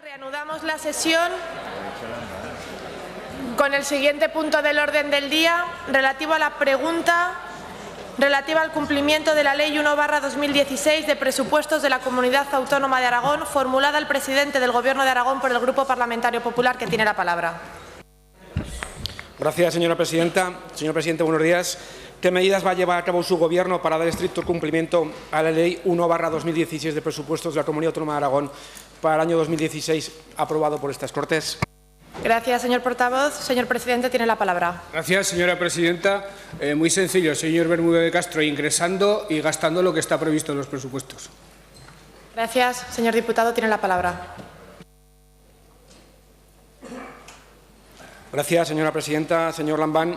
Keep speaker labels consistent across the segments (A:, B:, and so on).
A: Reanudamos la sesión con el siguiente punto del orden del día, relativo a la pregunta relativa al cumplimiento de la Ley 1/2016 de presupuestos de la Comunidad Autónoma de Aragón, formulada al presidente del Gobierno de Aragón por el Grupo Parlamentario Popular, que tiene la palabra.
B: Gracias, señora presidenta. Señor presidente, buenos días. ¿Qué medidas va a llevar a cabo su Gobierno para dar estricto cumplimiento a la Ley 1/2016 de presupuestos de la Comunidad Autónoma de Aragón para el año 2016, aprobado por estas Cortes?
A: Gracias, señor portavoz. Señor presidente, tiene la palabra.
C: Gracias, señora presidenta. Muy sencillo, señor Bermúdez de Castro, ingresando y gastando lo que está previsto en los presupuestos.
A: Gracias, señor diputado, tiene la palabra.
B: Gracias, señora presidenta. Señor Lambán,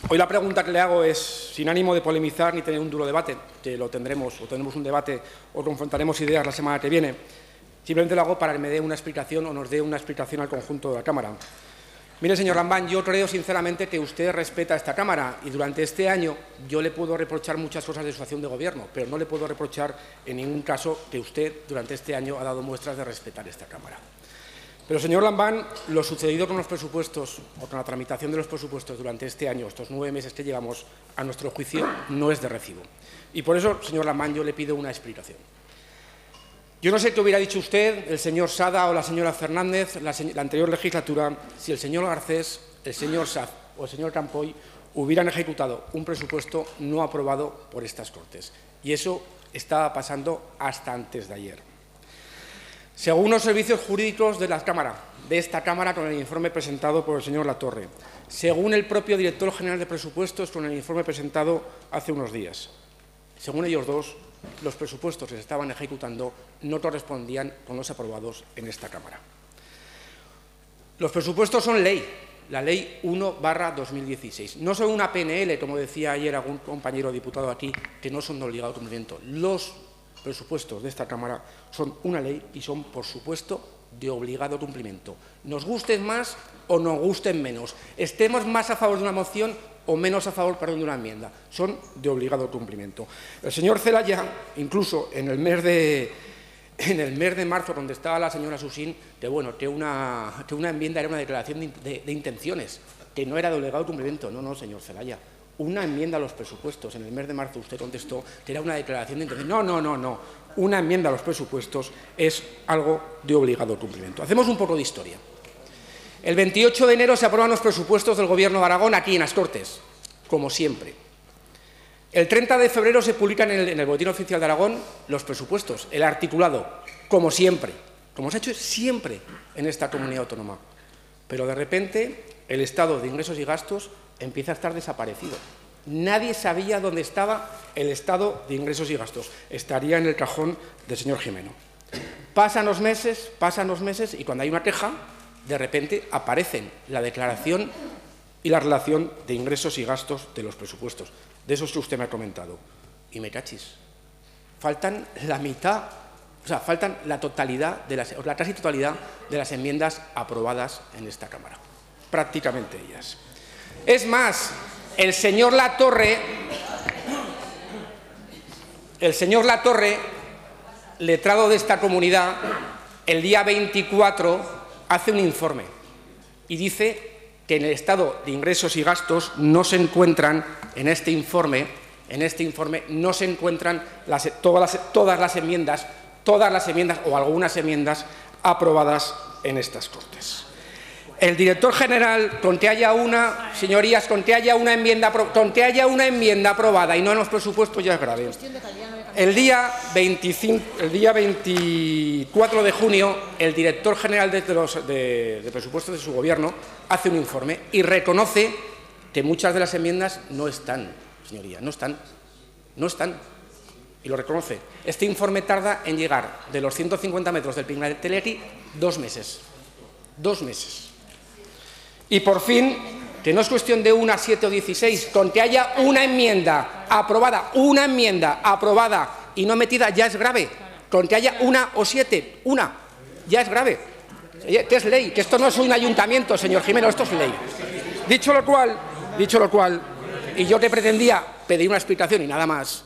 B: hoy la pregunta que le hago es sin ánimo de polemizar ni tener un duro debate, que lo tendremos, o tendremos un debate o confrontaremos ideas la semana que viene. Simplemente lo hago para que me dé una explicación o nos dé una explicación al conjunto de la Cámara. Mire, señor Lambán, yo creo sinceramente que usted respeta a esta Cámara y durante este año yo le puedo reprochar muchas cosas de su acción de Gobierno, pero no le puedo reprochar en ningún caso que usted durante este año ha dado muestras de respetar esta Cámara. Pero, señor Lambán, lo sucedido con los presupuestos o con la tramitación de los presupuestos durante este año, estos 9 meses que llevamos, a nuestro juicio, no es de recibo. Y por eso, señor Lambán, yo le pido una explicación. Yo no sé qué hubiera dicho usted, el señor Sada o la señora Fernández, la anterior legislatura, si el señor Garcés, el señor Saz o el señor Campoy hubieran ejecutado un presupuesto no aprobado por estas Cortes. Y eso estaba pasando hasta antes de ayer. Según los servicios jurídicos de la Cámara, de esta Cámara, con el informe presentado por el señor Latorre, según el propio director general de presupuestos, con el informe presentado hace unos días, según ellos dos, los presupuestos que se estaban ejecutando no correspondían con los aprobados en esta Cámara. Los presupuestos son ley, la Ley 1/2016. No son una PNL, como decía ayer algún compañero diputado aquí, que no son de obligado cumplimiento. Los presupuestos de esta Cámara son una ley y son, por supuesto, de obligado cumplimiento. Nos gusten más o nos gusten menos, estemos más a favor de una moción o menos a favor, de una enmienda, son de obligado cumplimiento. El señor Celaya, incluso en el mes de marzo, donde estaba la señora Susín, que una enmienda era una declaración de intenciones, que no era de obligado cumplimiento. No, señor Celaya. Una enmienda a los presupuestos, en el mes de marzo usted contestó que era una declaración de intención. No. Una enmienda a los presupuestos es algo de obligado cumplimiento. Hacemos un poco de historia. El 28 de enero se aprueban los presupuestos del Gobierno de Aragón aquí en las Cortes, como siempre. El 30 de febrero se publican en el Boletín Oficial de Aragón los presupuestos, el articulado, como siempre, como se ha hecho siempre en esta comunidad autónoma. Pero de repente el estado de ingresos y gastos empieza a estar desaparecido. Nadie sabía dónde estaba el estado de ingresos y gastos. Estaría en el cajón del señor Jimeno. Pasan los meses y cuando hay una queja, de repente aparecen la declaración y la relación de ingresos y gastos de los presupuestos, de esos que usted me ha comentado. Y me cachis, faltan la mitad, faltan la casi totalidad de las enmiendas aprobadas en esta Cámara, prácticamente ellas. Es más, el señor Latorre, letrado de esta comunidad, el día 24 hace un informe y dice que en el estado de ingresos y gastos no se encuentran, en este informe no se encuentran todas las enmiendas o algunas enmiendas aprobadas en estas Cortes. El director general, con que haya una, señorías, con que haya una enmienda aprobada y no en los presupuestos ya es grave. El día 24 de junio, el director general de presupuestos de su Gobierno hace un informe y reconoce que muchas de las enmiendas no están, señoría, no están. Y lo reconoce. Este informe tarda en llegar de los 150 metros del Pinateleti 2 meses. 2 meses. Y por fin, que no es cuestión de 1, 7 o 16, con que haya una enmienda aprobada y no metida ya es grave. Con que haya 1 o 7, ya es grave. Que es ley, que esto no es un ayuntamiento, señor Jimeno, esto es ley. Dicho lo cual, y yo que pretendía pedir una explicación y nada más,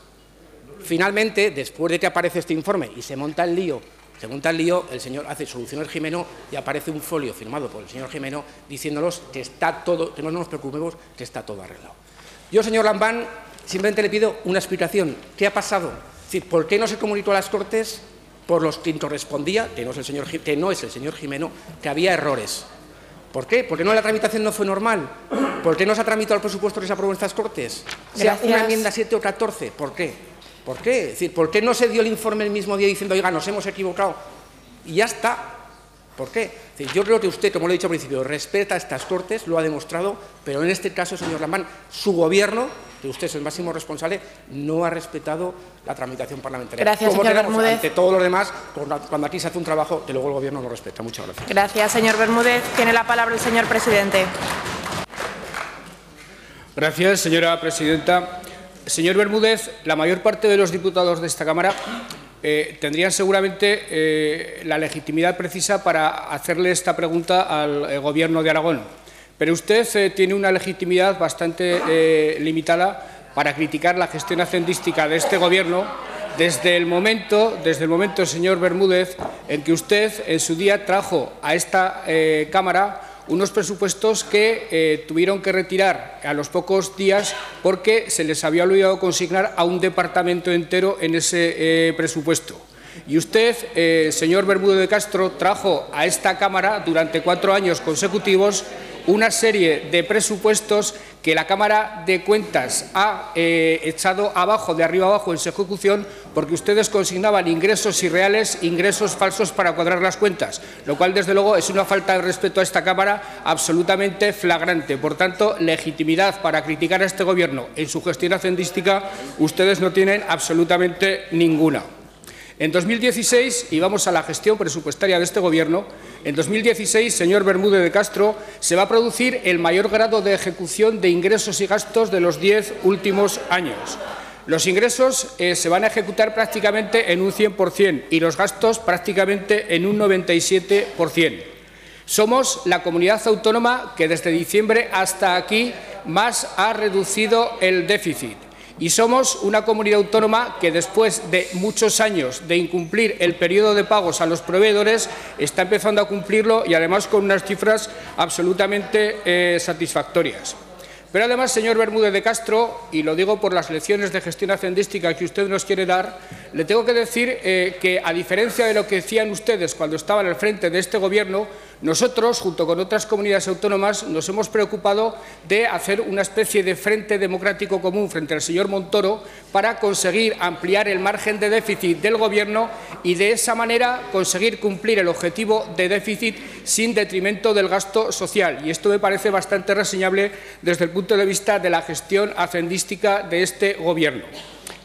B: finalmente, después de que aparece este informe y se monta el lío Se monta el lío, el señor hace soluciones Gimeno y aparece un folio firmado por el señor Gimeno diciéndonos que está todo, que no nos preocupemos, que está todo arreglado. Yo, señor Lambán, simplemente le pido una explicación. ¿Qué ha pasado? Es decir, ¿por qué no se comunicó a las Cortes por los que correspondía, que no es el señor Gimeno, que había errores? ¿Por qué? ¿Por qué la tramitación no fue normal? ¿Por qué no se ha tramitado el presupuesto que se aprobó en estas Cortes? Sea una enmienda 7 o 14. ¿Por qué? ¿Por qué? Es decir, ¿por qué no se dio el informe el mismo día diciendo, oiga, nos hemos equivocado? Y ya está. ¿Por qué? Es decir, yo creo que usted, como lo he dicho al principio, respeta estas Cortes, lo ha demostrado, pero en este caso, señor Lambán, su Gobierno, que usted es el máximo responsable, no ha respetado la tramitación parlamentaria.
A: Gracias, señor Bermúdez.
B: Ante todo lo demás, cuando aquí se hace un trabajo que luego el Gobierno no respeta. Muchas gracias.
A: Gracias, señor Bermúdez. Tiene la palabra el señor presidente.
C: Gracias, señora presidenta. Señor Bermúdez, la mayor parte de los diputados de esta Cámara tendrían seguramente la legitimidad precisa para hacerle esta pregunta al Gobierno de Aragón. Pero usted tiene una legitimidad bastante limitada para criticar la gestión hacendística de este Gobierno desde el momento, señor Bermúdez, en que usted en su día trajo a esta Cámara unos presupuestos que tuvieron que retirar a los pocos días porque se les había olvidado consignar a un departamento entero en ese presupuesto. Y usted, señor Bermúdez de Castro, trajo a esta Cámara durante 4 años consecutivos una serie de presupuestos que la Cámara de Cuentas ha echado abajo, de arriba abajo, en su ejecución, porque ustedes consignaban ingresos irreales, ingresos falsos para cuadrar las cuentas, lo cual, desde luego, es una falta de respeto a esta Cámara absolutamente flagrante. Por tanto, legitimidad para criticar a este Gobierno en su gestión hacendística, ustedes no tienen absolutamente ninguna. En 2016, y vamos a la gestión presupuestaria de este Gobierno, en 2016, señor Bermúdez de Castro, se va a producir el mayor grado de ejecución de ingresos y gastos de los 10 últimos años. Los ingresos se van a ejecutar prácticamente en un 100% y los gastos prácticamente en un 97%. Somos la comunidad autónoma que desde diciembre hasta aquí más ha reducido el déficit. Y somos una comunidad autónoma que, después de muchos años de incumplir el periodo de pagos a los proveedores, está empezando a cumplirlo y, además, con unas cifras absolutamente satisfactorias. Pero, además, señor Bermúdez de Castro, y lo digo por las lecciones de gestión hacendística que usted nos quiere dar, le tengo que decir que, a diferencia de lo que decían ustedes cuando estaban al frente de este Gobierno, nosotros, junto con otras comunidades autónomas, nos hemos preocupado de hacer una especie de frente democrático común frente al señor Montoro para conseguir ampliar el margen de déficit del Gobierno y, de esa manera, conseguir cumplir el objetivo de déficit sin detrimento del gasto social. Y esto me parece bastante reseñable desde el punto de vista de la gestión hacendística de este Gobierno.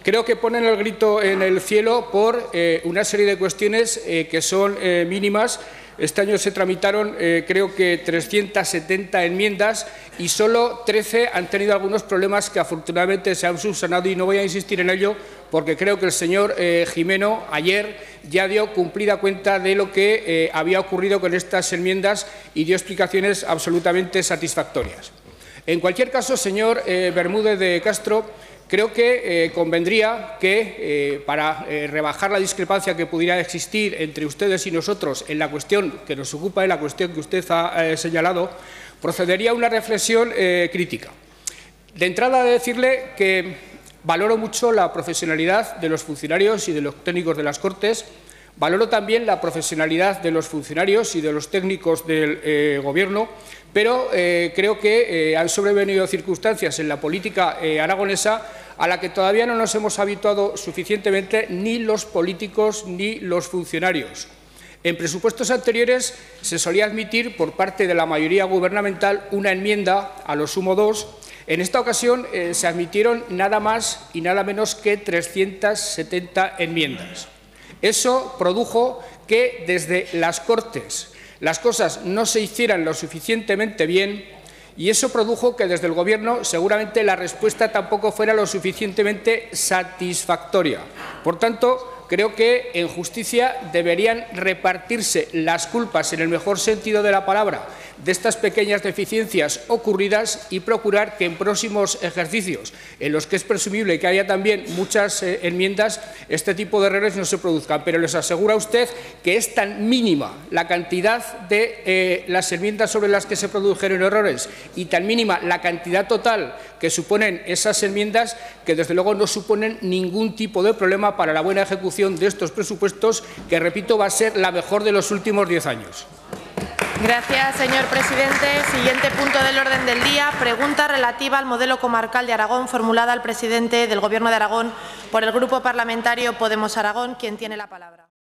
C: Creo que ponen el grito en el cielo por una serie de cuestiones que son mínimas. Este año se tramitaron, creo que 370 enmiendas y solo 13 han tenido algunos problemas que afortunadamente se han subsanado, y no voy a insistir en ello porque creo que el señor Gimeno ayer ya dio cumplida cuenta de lo que había ocurrido con estas enmiendas y dio explicaciones absolutamente satisfactorias. En cualquier caso, señor Bermúdez de Castro, creo que convendría que, para rebajar la discrepancia que pudiera existir entre ustedes y nosotros en la cuestión que nos ocupa, en la cuestión que usted ha señalado, procedería a una reflexión crítica. De entrada, de decirle que valoro mucho la profesionalidad de los funcionarios y de los técnicos de las Cortes. Valoro también la profesionalidad de los funcionarios y de los técnicos del Gobierno, pero creo que han sobrevenido circunstancias en la política aragonesa a la que todavía no nos hemos habituado suficientemente ni los políticos ni los funcionarios. En presupuestos anteriores se solía admitir por parte de la mayoría gubernamental una enmienda, a lo sumo 2. En esta ocasión se admitieron nada más y nada menos que 370 enmiendas. Eso produjo que desde las Cortes las cosas no se hicieran lo suficientemente bien, y eso produjo que desde el Gobierno seguramente la respuesta tampoco fuera lo suficientemente satisfactoria. Por tanto, creo que en justicia deberían repartirse las culpas, en el mejor sentido de la palabra, de estas pequeñas deficiencias ocurridas y procurar que en próximos ejercicios, en los que es presumible que haya también muchas enmiendas, este tipo de errores no se produzcan. Pero les asegura usted que es tan mínima la cantidad de las enmiendas sobre las que se produjeron errores y tan mínima la cantidad total que suponen esas enmiendas, que desde luego no suponen ningún tipo de problema para la buena ejecución de estos presupuestos, que, repito, va a ser la mejor de los últimos 10 años.
A: Gracias, señor presidente. Siguiente punto del orden del día. Pregunta relativa al modelo comarcal de Aragón, formulada al presidente del Gobierno de Aragón por el Grupo Parlamentario Podemos Aragón, quien tiene la palabra.